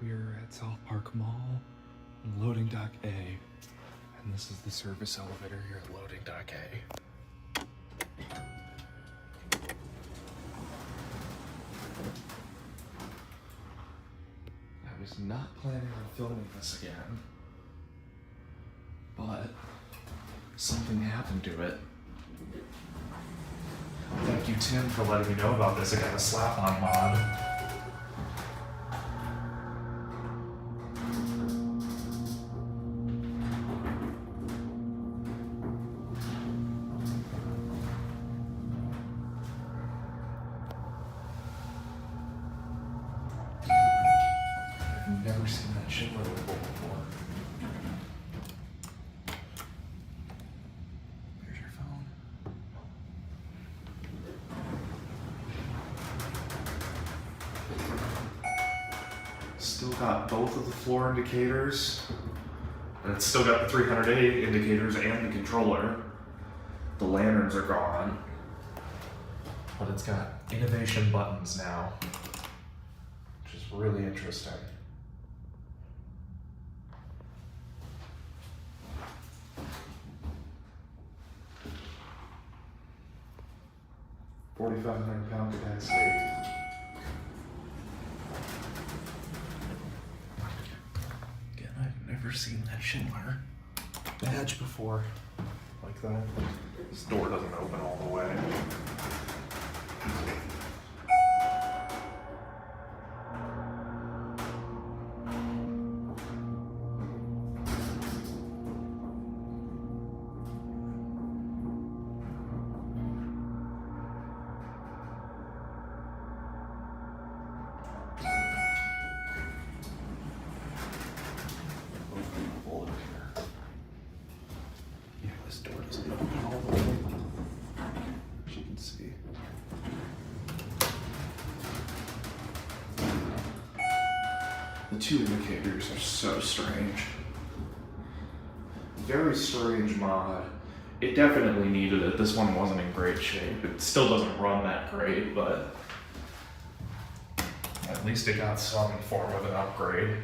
we are at SouthPark Mall, loading dock A, and this is the service elevator here at loading dock A. I was not planning on filming this again, but something happened to it. Thank you, Tim, for letting me know about this. I got a slap-on mod. I've never seen that Schindler label before. There's your phone. Still got both of the floor indicators. And it's still got the 300A indicators and the controller. The lanterns are gone. But it's got innovation buttons now, which is really interesting. £4,500 capacity. Again, I've never seen that Schindler badge before like that. This door doesn't open all the way. Yeah, this door doesn't open all the way. As you can see. The two indicators are so strange. Very strange mod. It definitely needed it. This one wasn't in great shape. It still doesn't run that great, but at least it got some form of an upgrade.